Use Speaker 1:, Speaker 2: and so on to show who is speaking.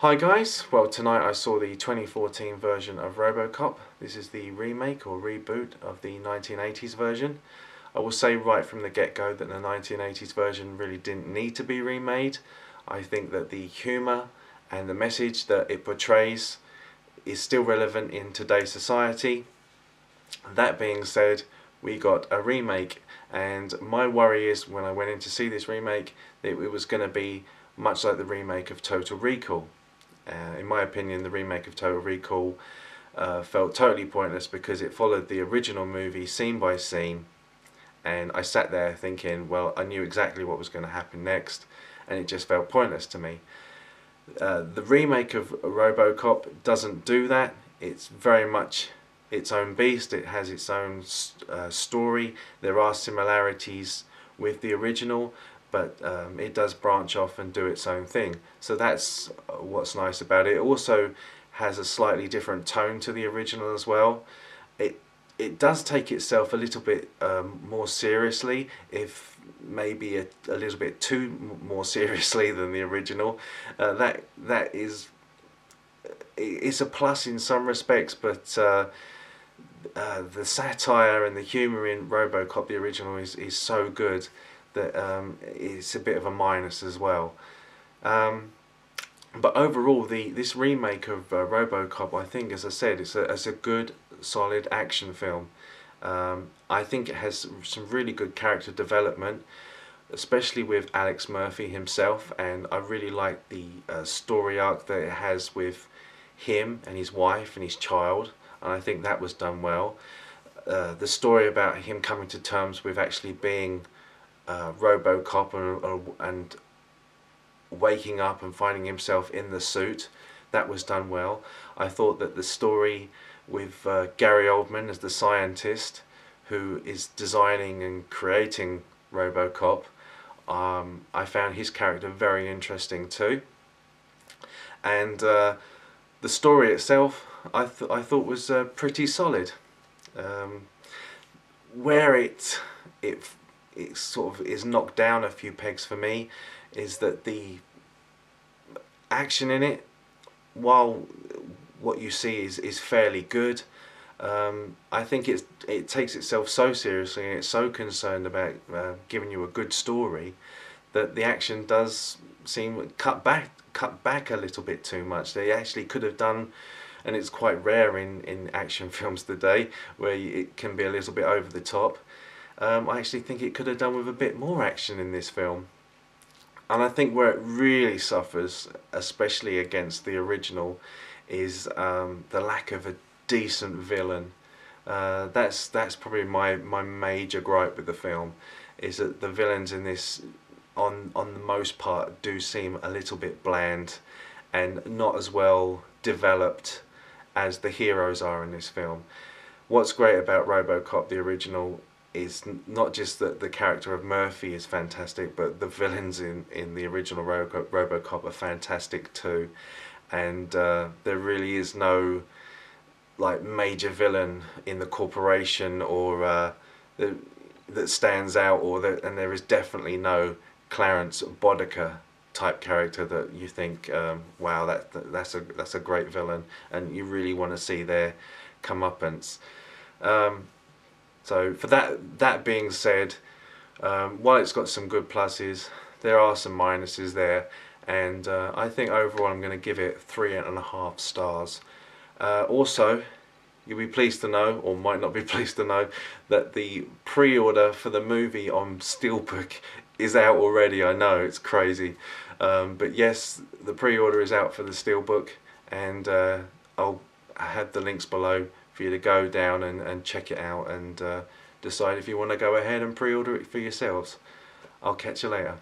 Speaker 1: Hi guys, well tonight I saw the 2014 version of Robocop. This is the remake or reboot of the 1980s version. I will say right from the get-go that the 1980s version really didn't need to be remade. I think that the humour and the message that it portrays is still relevant in today's society. That being said, we got a remake, and my worry is when I went in to see this remake that it was going to be much like the remake of Total Recall. In my opinion, the remake of Total Recall felt totally pointless because it followed the original movie scene by scene, and I sat there thinking, well, I knew exactly what was going to happen next, and it just felt pointless to me. The remake of Robocop doesn't do that. It's very much its own beast. It has its own story. There are similarities with the original, but it does branch off and do its own thing. So that's what's nice about it. It also has a slightly different tone to the original as well. It does take itself a little bit more seriously, if maybe a little bit too more seriously than the original. That is, it's a plus in some respects, but the satire and the humour in Robocop the original is so good that it's a bit of a minus as well. But overall, this remake of Robocop, I think, as I said, it's a good, solid action film. I think it has some really good character development, especially with Alex Murphy himself, and I really like the story arc that it has with him and his wife and his child, and I think that was done well. The story about him coming to terms with actually being Robocop and waking up and finding himself in the suit, that was done well. I thought that the story with Gary Oldman as the scientist who is designing and creating Robocop, I found his character very interesting too. And the story itself I thought was pretty solid. Where it sort of is knocked down a few pegs for me is that the action in it, while what you see is fairly good, I think it takes itself so seriously and it's so concerned about giving you a good story that the action does seem cut back a little bit too much. They actually could have done, and it's quite rare in action films today where it can be a little bit over the top. I actually think it could have done with a bit more action in this film. And I think where it really suffers, especially against the original, is the lack of a decent villain. That's probably my major gripe with the film, is that the villains in this, on the most part, do seem a little bit bland and not as well developed as the heroes are in this film. What's great about Robocop the original is not just that the character of Murphy is fantastic, but the villains in the original Robocop are fantastic too. And there really is no like major villain in the corporation or that stands out, and there is definitely no Clarence Boddicker type character that you think, wow, that's a great villain, and you really want to see their comeuppance. So for that being said, while it's got some good pluses, there are some minuses there, and I think overall I'm going to give it 3.5 stars. Also, you'll be pleased to know, or might not be pleased to know, that the pre-order for the movie on Steelbook is out already. I know, it's crazy. But yes, the pre-order is out for the Steelbook, and I'll have the links below for you to go down and check it out and decide if you want to go ahead and pre-order it for yourselves. I'll catch you later.